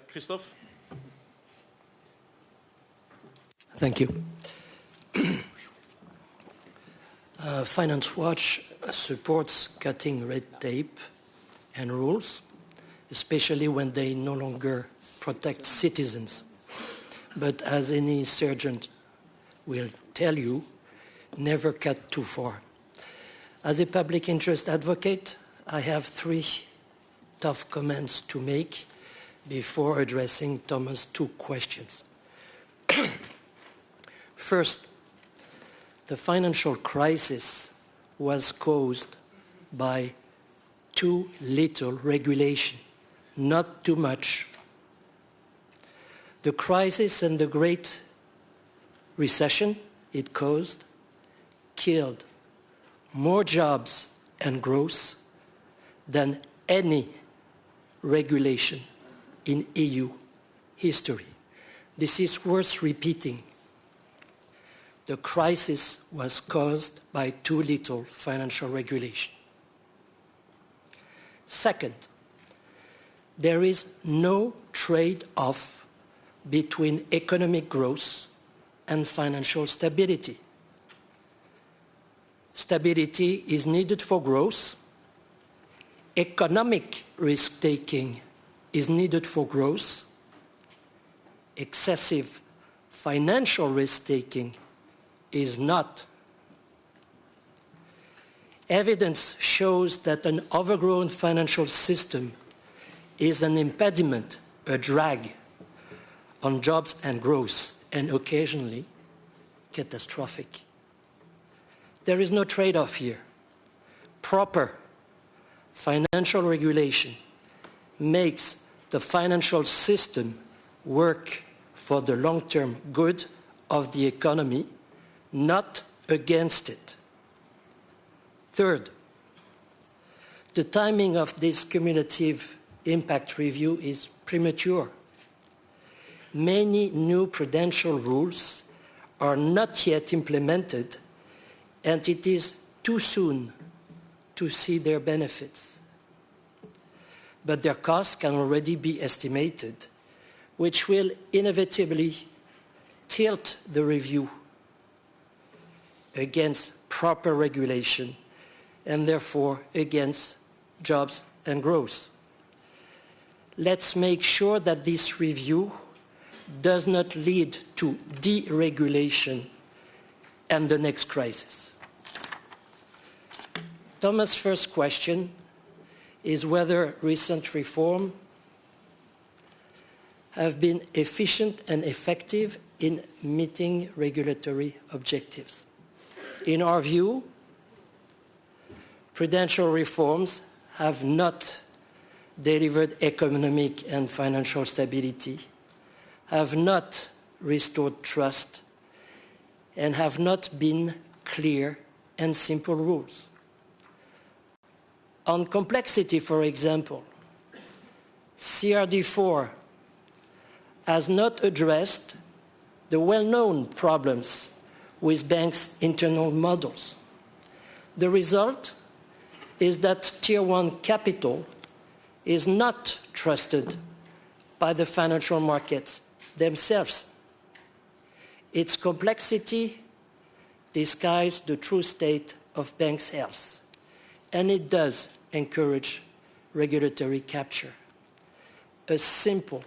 Christophe? Thank you. Finance Watch supports cutting red tape and rules, especially when they no longer protect citizens. But as any surgeon will tell you, never cut too far. As a public interest advocate, I have three tough comments to make before addressing Thomas' two questions. First, the financial crisis was caused by too little regulation, not too much. The crisis and the Great Recession it caused killed more jobs and growth than any regulation in EU history. This is worth repeating. The crisis was caused by too little financial regulation. Second, there is no trade-off between economic growth and financial stability. Stability is needed for growth. Economic risk-taking is needed for growth. Excessive financial risk-taking is not. Evidence shows that an overgrown financial system is an impediment, a drag on jobs and growth, and occasionally catastrophic. There is no trade-off here. Proper financial regulation makes the financial system work for the long-term good of the economy, not against it. Third, the timing of this cumulative impact review is premature. Many new prudential rules are not yet implemented, and it is too soon to see their benefits. But their costs can already be estimated, which will inevitably tilt the review against proper regulation and therefore against jobs and growth. Let's make sure that this review does not lead to deregulation and the next crisis. Thomas' first question is whether recent reforms have been efficient and effective in meeting regulatory objectives. In our view, prudential reforms have not delivered economic and financial stability, have not restored trust, and have not been clear and simple rules. On complexity, for example, CRD4 has not addressed the well-known problems with banks' internal models. The result is that Tier 1 capital is not trusted by the financial markets themselves. Its complexity disguises the true state of banks' health, and it does encourage regulatory capture. A simple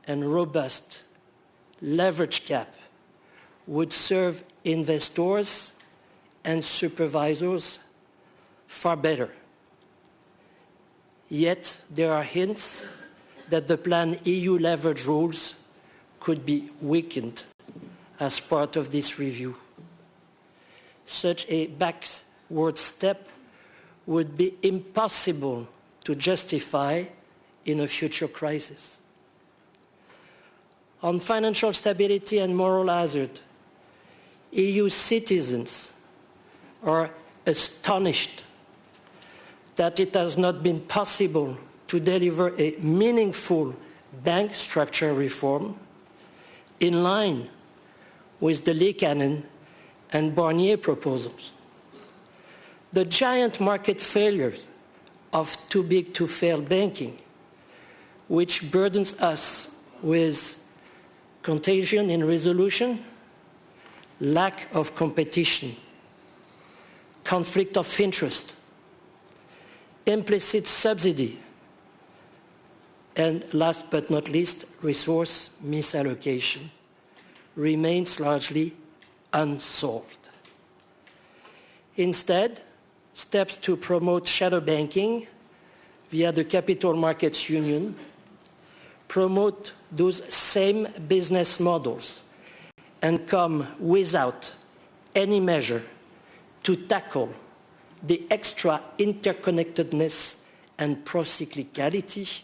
and robust leverage cap would serve investors and supervisors far better. Yet there are hints that the planned EU leverage rules could be weakened as part of this review. Such a backward step would be impossible to justify in a future crisis. On financial stability and moral hazard, EU citizens are astonished that it has not been possible to deliver a meaningful bank structure reform in line with the Liikanen and Barnier proposals. The giant market failures of too big to fail banking which burdens us with contagion in resolution, lack of competition, conflict of interest, implicit subsidy, and last but not least, resource misallocation, remains largely unsolved. Instead, steps to promote shadow banking via the Capital Markets Union promote those same business models and come without any measure to tackle the extra interconnectedness and procyclicality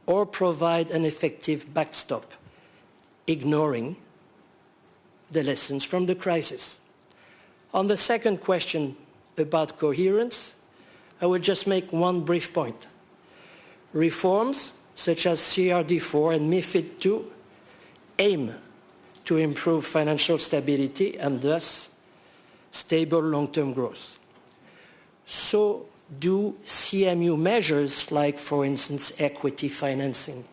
or provide an effective backstop, ignoring the lessons from the crisis. On the second question about coherence, I will just make one brief point. Reforms such as CRD4 and MiFID II aim to improve financial stability and thus stable long-term growth. So do CMU measures like, for instance, equity financing,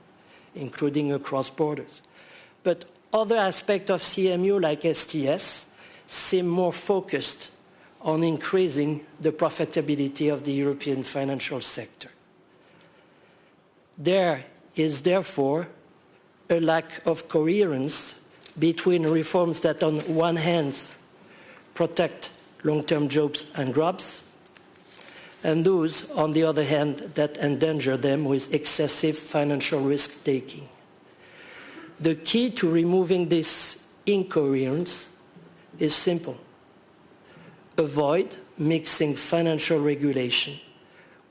including across borders. But other aspects of CMU, like STS, seem more focused on increasing the profitability of the European financial sector. There is therefore a lack of coherence between reforms that on one hand protect long-term jobs and growth, and those, on the other hand, that endanger them with excessive financial risk-taking. The key to removing this incoherence is simple. Avoid mixing financial regulation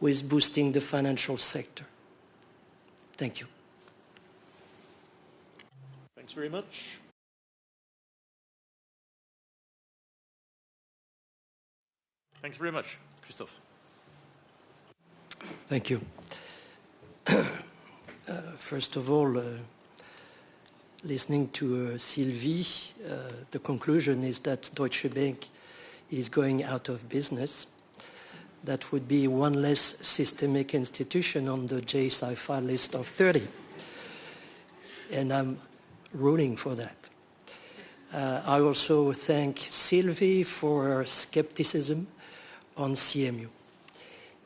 with boosting the financial sector. Thank you. Thanks very much. Thanks very much, Christophe. Thank you. First of all, listening to Sylvie, the conclusion is that Deutsche Bank is going out of business. That would be one less systemic institution on the JSI list of 30. And I'm rooting for that. I also thank Sylvie for her skepticism on CMU.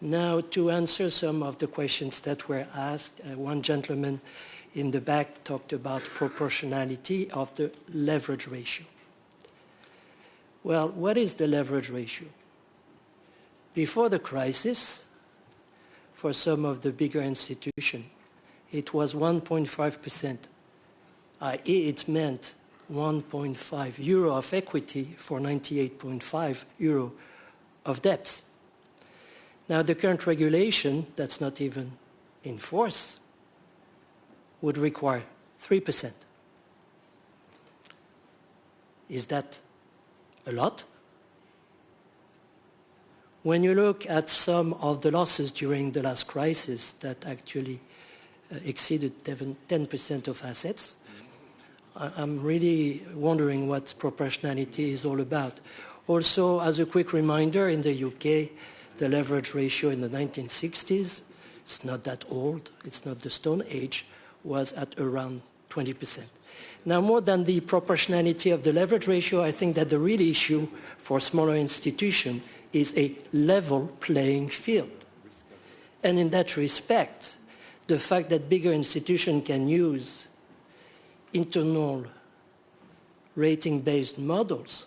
Now, to answer some of the questions that were asked, one gentleman in the back talked about proportionality of the leverage ratio. Well, what is the leverage ratio? Before the crisis, for some of the bigger institutions, it was 1.5%, i.e. it meant 1.5 euro of equity for 98.5 euro of debts. Now, the current regulation, that's not even in force, would require 3%. Is that a lot? When you look at some of the losses during the last crisis that actually exceeded 10% of assets, I'm really wondering what proportionality is all about. Also, as a quick reminder, in the UK, the leverage ratio in the 1960s, it's not that old, it's not the Stone Age, was at around 20%. Now, more than the proportionality of the leverage ratio, I think that the real issue for smaller institutions is a level playing field. And in that respect, the fact that bigger institutions can use internal rating-based models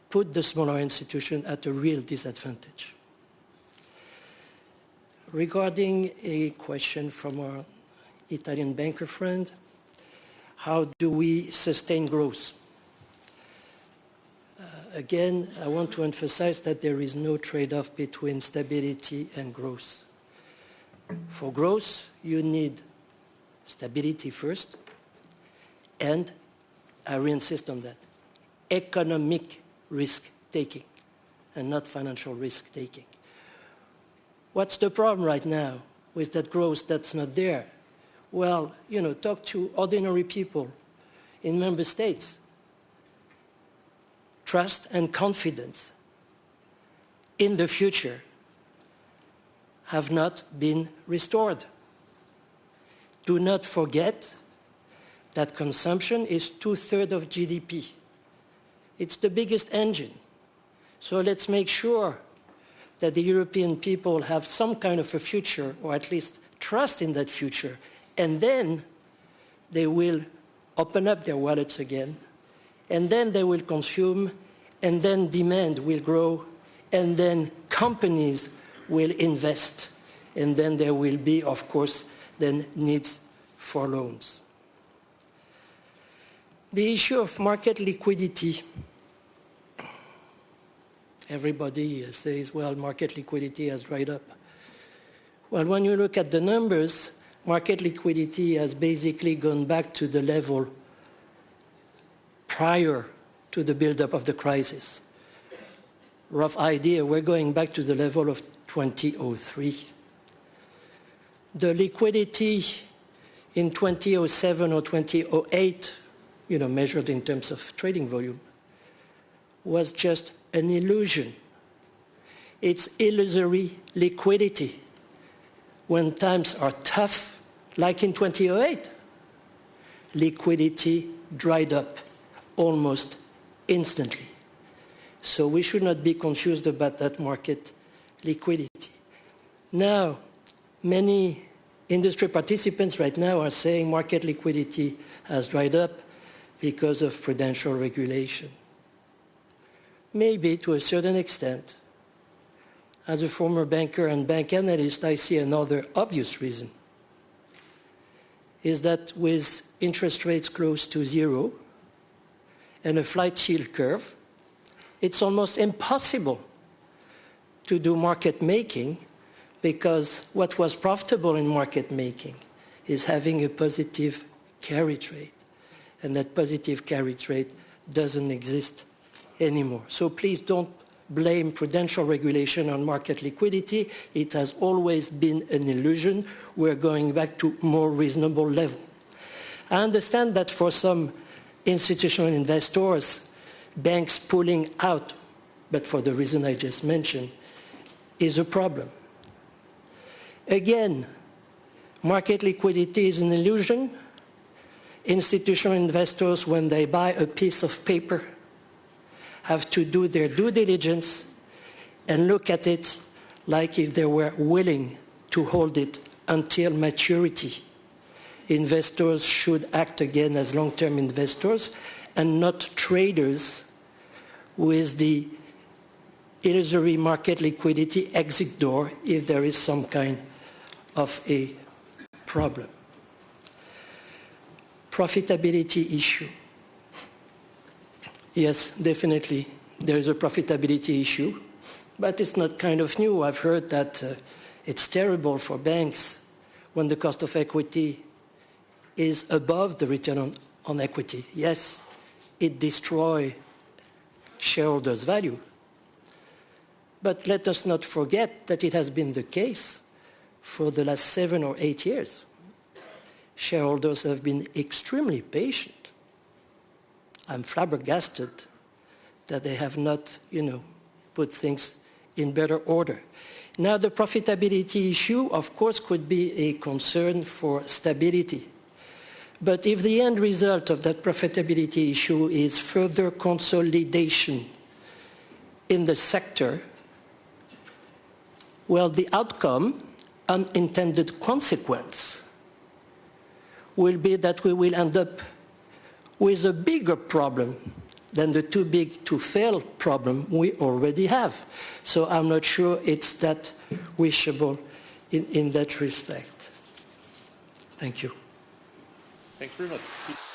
put the smaller institution at a real disadvantage. Regarding a question from our Italian banker friend, how do we sustain growth? Again, I want to emphasize that there is no trade-off between stability and growth. For growth, you need stability first, and I reinsist on that, economic risk-taking and not financial risk-taking. What's the problem right now with that growth that's not there? Well, talk to ordinary people in member states. Trust and confidence in the future have not been restored. Do not forget that consumption is 2/3 of GDP. It's the biggest engine. So let's make sure that the European people have some kind of a future, or at least trust in that future, and then they will open up their wallets again, and then they will consume, and then demand will grow, and then companies will invest, and then there will be, of course, then needs for loans. The issue of market liquidity. Everybody says, well, market liquidity has dried up. Well, when you look at the numbers, market liquidity has basically gone back to the level prior to the buildup of the crisis. Rough idea, we're going back to the level of 2003. The liquidity in 2007 or 2008, measured in terms of trading volume, was just an illusion. It's illusory liquidity. When times are tough, like in 2008, liquidity dried up almost instantly. So we should not be confused about that market liquidity. Now, many industry participants right now are saying market liquidity has dried up because of prudential regulation. Maybe to a certain extent. As a former banker and bank analyst, I see another obvious reason, is that with interest rates close to zero and a flat yield curve, it's almost impossible to do market making, because what was profitable in market making is having a positive carriage rate, and that positive carriage rate doesn't exist anymore. So please don't blame prudential regulation on market liquidity. It has always been an illusion. We're going back to more reasonable level. I understand that for some institutional investors, banks pulling out, but for the reason I just mentioned, is a problem. Again, market liquidity is an illusion. Institutional investors, when they buy a piece of paper, have to do their due diligence and look at it like if they were willing to hold it until maturity. Investors should act again as long-term investors and not traders with the illusory market liquidity exit door if there is some kind of a problem. Profitability issue. Yes, definitely, there is a profitability issue, but it's not kind of new. I've heard that it's terrible for banks when the cost of equity is above the return on equity. Yes, it destroys shareholders' value. But let us not forget that it has been the case for the last 7 or 8 years. Shareholders have been extremely patient. I'm flabbergasted that they have not, put things in better order. Now, the profitability issue, of course, could be a concern for stability. But if the end result of that profitability issue is further consolidation in the sector, well, the outcome, unintended consequence, will be that we will end up with a bigger problem than the too big to fail problem we already have. So I'm not sure it's that wishable in that respect. Thank you. Thanks very much.